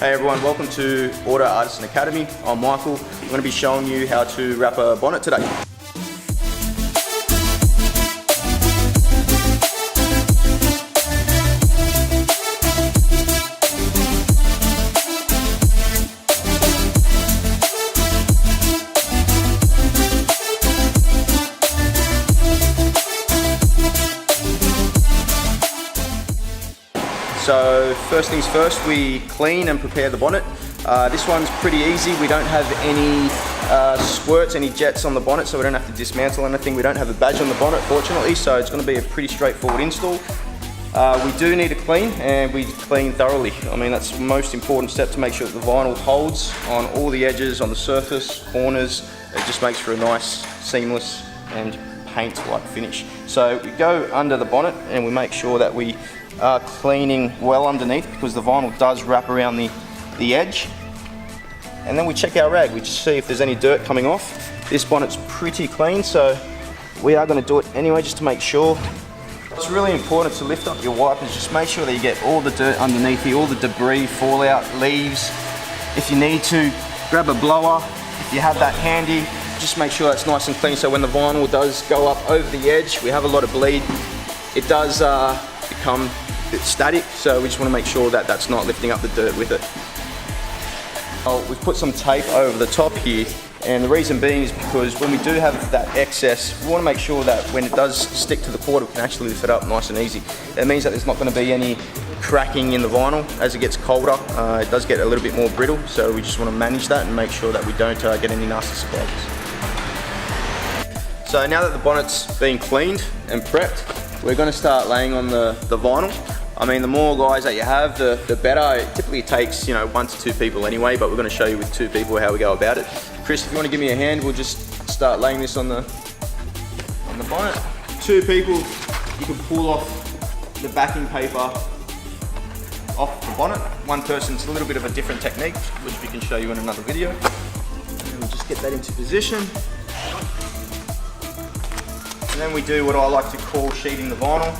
Hey everyone, welcome to Auto Artisan Academy. I'm Michael. I'm going to be showing you how to wrap a bonnet today. So first things first, we clean and prepare the bonnet. This one's pretty easy. We don't have any squirts, any jets on the bonnet, so we don't have to dismantle anything. We don't have a badge on the bonnet, fortunately, so it's going to be a pretty straightforward install. We do need to clean, and we clean thoroughly. I mean, that's the most important step to make sure that the vinyl holds on all the edges, on the surface, corners. It just makes for a nice, seamless and paint-like finish. So we go under the bonnet and we make sure that we are cleaning well underneath, because the vinyl does wrap around the edge. And then we check our rag, we just see if there's any dirt coming off. This bonnet's pretty clean, so we are going to do it anyway just to make sure. It's really important to lift up your wipers, just make sure that you get all the dirt underneath you, all the debris, fallout, leaves. If you need to, grab a blower. If you have that handy, just make sure that's nice and clean, so when the vinyl does go up over the edge, we have a lot of bleed, it does become a bit static, so we just want to make sure that that's not lifting up the dirt with it. We've put some tape over the top here, and the reason being is because when we do have that excess, we want to make sure that when it does stick to the cord, we can actually lift it up nice and easy. It means that there's not going to be any cracking in the vinyl. As it gets colder, it does get a little bit more brittle, so we just want to manage that and make sure that we don't get any nasty sparks. So now that the bonnet's been cleaned and prepped, we're going to start laying on the vinyl. I mean, the more guys that you have, the better. It typically takes, 1 to 2 people anyway, but we're going to show you with 2 people how we go about it. Chris, if you want to give me a hand, we'll just start laying this on the bonnet. 2 people, you can pull off the backing paper off the bonnet. 1 person's a little bit of a different technique, which we can show you in another video. And we'll just get that into position. And then we do what I like to call sheeting the vinyl,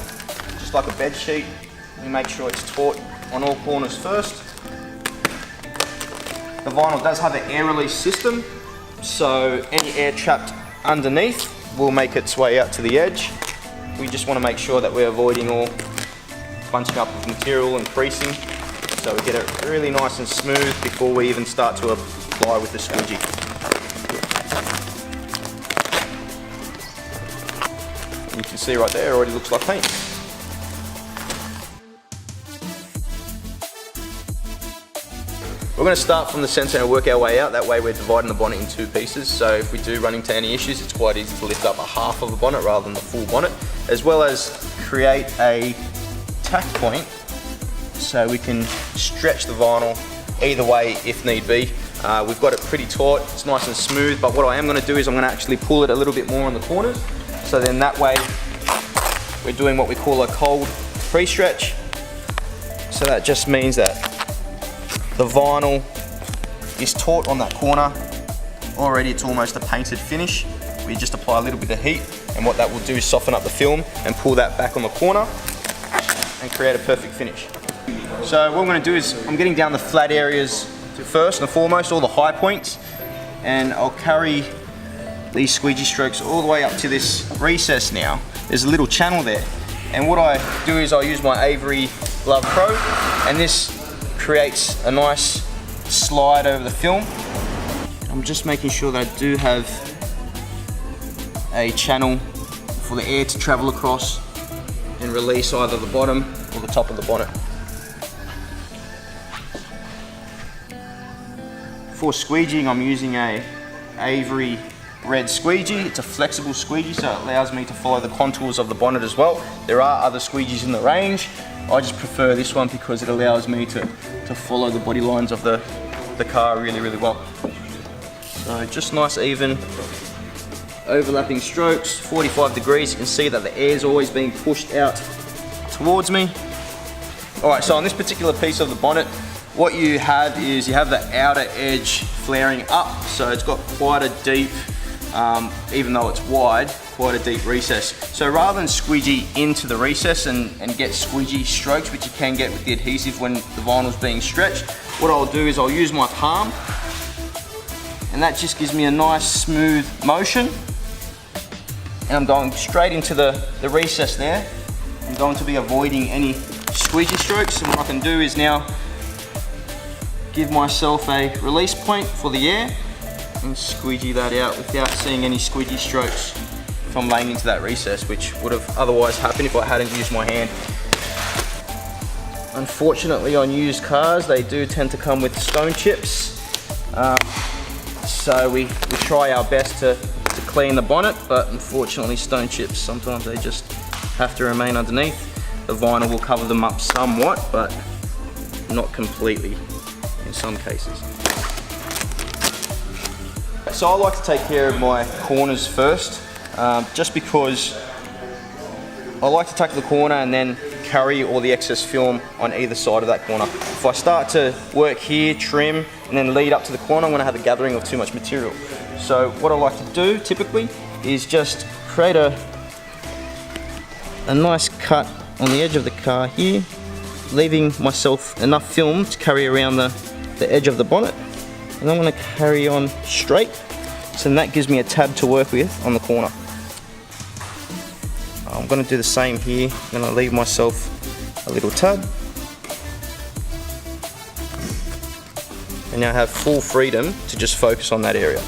just like a bed sheet. We make sure it's taut on all corners first. The vinyl does have an air release system, so any air trapped underneath will make its way out to the edge. We just want to make sure that we're avoiding all bunching up of material and creasing, so we get it really nice and smooth before we even start to apply with the squeegee. You can see right there, it already looks like paint. We're going to start from the center and work our way out. That way we're dividing the bonnet in 2 pieces, so if we do run into any issues, it's quite easy to lift up a half of the bonnet rather than the full bonnet, as well as create a tack point so we can stretch the vinyl either way if need be. We've got it pretty taut, it's nice and smooth, but what I am going to do is I'm going to actually pull it a little bit more on the corners, so then that way we're doing what we call a cold pre-stretch. So that just means that the vinyl is taut on that corner. Already it's almost a painted finish. We just apply a little bit of heat, and what that will do is soften up the film and pull that back on the corner and create a perfect finish. So what I'm going to do is I'm getting down the flat areas first and foremost, all the high points, and I'll carry these squeegee strokes all the way up to this recess now. There's a little channel there, and what I do is I use my Avery Glove Pro, and this creates a nice slide over the film. I'm just making sure that I do have a channel for the air to travel across and release either the bottom or the top of the bonnet. For squeegeeing, I'm using a Avery red squeegee. It's a flexible squeegee, so it allows me to follow the contours of the bonnet as well. There are other squeegees in the range. I just prefer this one because it allows me to follow the body lines of the car really, really well. So just nice, even, overlapping strokes, 45 degrees. You can see that the air is always being pushed out towards me. All right, so on this particular piece of the bonnet, what you have is you have the outer edge flaring up, so it's got quite a deep even though it's wide, quite a deep recess. So rather than squeegee into the recess and get squeegee strokes, which you can get with the adhesive when the vinyl's being stretched, what I'll do is I'll use my palm, and that just gives me a nice smooth motion. And I'm going straight into the recess there. I'm going to be avoiding any squeegee strokes, and what I can do is now give myself a release point for the air and squeegee that out without seeing any squeegee strokes from laying into that recess, which would have otherwise happened if I hadn't used my hand. Unfortunately, on used cars, they do tend to come with stone chips. So we try our best to clean the bonnet, but unfortunately stone chips, sometimes they just have to remain underneath. The vinyl will cover them up somewhat, but not completely in some cases. So I like to take care of my corners first, just because I like to tackle the corner and then carry all the excess film on either side of that corner. If I start to work here, trim, and then lead up to the corner, I'm going to have a gathering of too much material. So what I like to do typically is just create a nice cut on the edge of the car here, leaving myself enough film to carry around the edge of the bonnet, and I'm going to carry on straight, so then that gives me a tab to work with on the corner. I'm going to do the same here. I'm going to leave myself a little tab, and now I have full freedom to just focus on that area.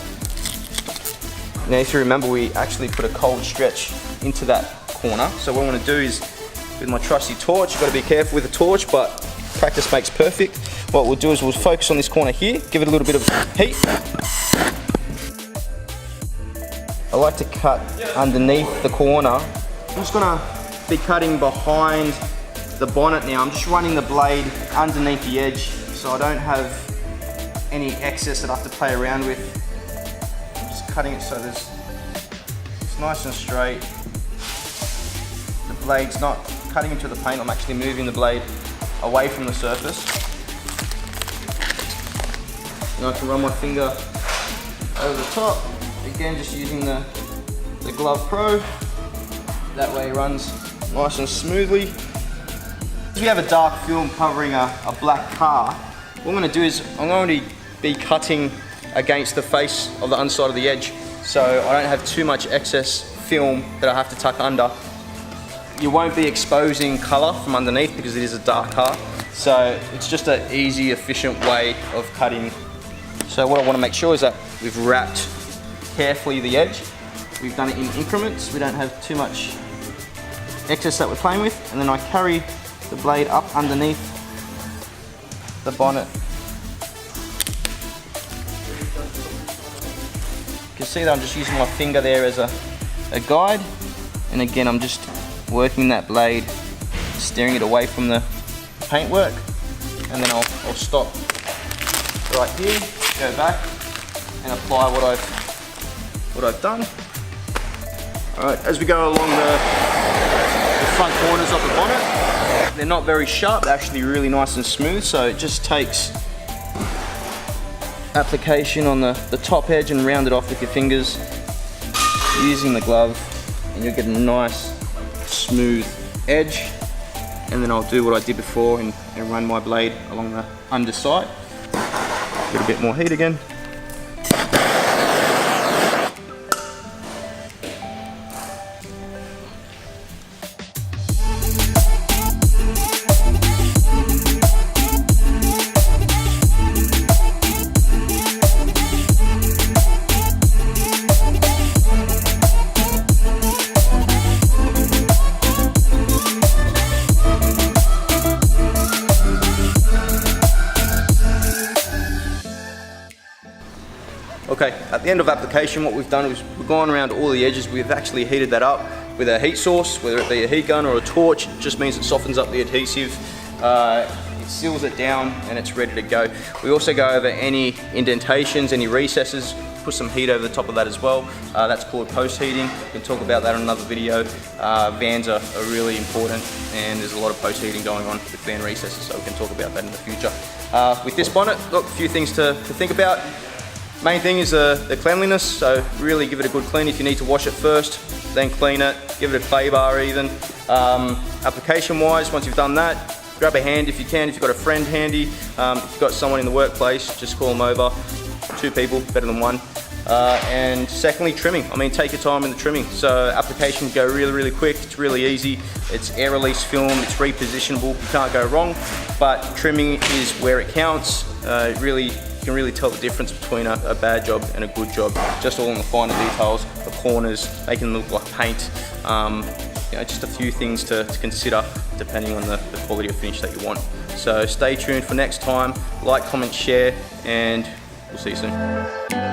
Now if you remember, we actually put a cold stretch into that corner, so what I want to do is, with my trusty torch, you've got to be careful with the torch, but practice makes perfect. What we'll do is we'll focus on this corner here, give it a little bit of heat. I like to cut underneath the corner. I'm just going to be cutting behind the bonnet now. I'm just running the blade underneath the edge so I don't have any excess that I have to play around with. I'm just cutting it so it's nice and straight. The blade's not cutting into the paint, I'm actually moving the blade away from the surface. And I can run my finger over the top, again just using the Glove Pro. That way it runs nice and smoothly. Because we have a dark film covering a black car, what I'm going to do is I'm going to be cutting against the face of the underside of the edge, so I don't have too much excess film that I have to tuck under. You won't be exposing colour from underneath because it is a dark car, so it's just an easy, efficient way of cutting. So what I want to make sure is that we've wrapped carefully the edge. We've done it in increments, we don't have too much excess that we're playing with, and then I carry the blade up underneath the bonnet. You can see that I'm just using my finger there as a guide, and again I'm just working that blade, steering it away from the paintwork, and then I'll stop right here, go back and apply what I've done. Alright, as we go along the front corners of the bonnet, they're not very sharp, they're actually really nice and smooth, so it just takes application on the top edge and round it off with your fingers using the glove, and you'll get a nice smooth edge. And then I'll do what I did before and run my blade along the underside. Get a bit more heat again. Okay, at the end of application, what we've done is we've gone around all the edges. We've actually heated that up with a heat source, whether it be a heat gun or a torch. It just means it softens up the adhesive, it seals it down, and it's ready to go. We also go over any indentations, any recesses, put some heat over the top of that as well. That's called post-heating. We can talk about that in another video. Vans are really important, and there's a lot of post-heating going on with van recesses, so we can talk about that in the future. With this bonnet, look, a few things to think about. Main thing is the cleanliness, so really give it a good clean. If you need to wash it first, then clean it, give it a clay bar even. Application wise, once you've done that, grab a hand if you can, if you've got a friend handy. If you've got someone in the workplace, just call them over. 2 people, better than 1. And secondly, trimming. I mean, take your time in the trimming. So applications go really, really quick. It's really easy. It's air release film. It's repositionable. You can't go wrong. But trimming is where it counts. You can really tell the difference between a bad job and a good job. Just all in the finer details, the corners, making them look like paint. You know, just a few things to consider depending on the quality of finish that you want. So stay tuned for next time. Like, comment, share, and we'll see you soon.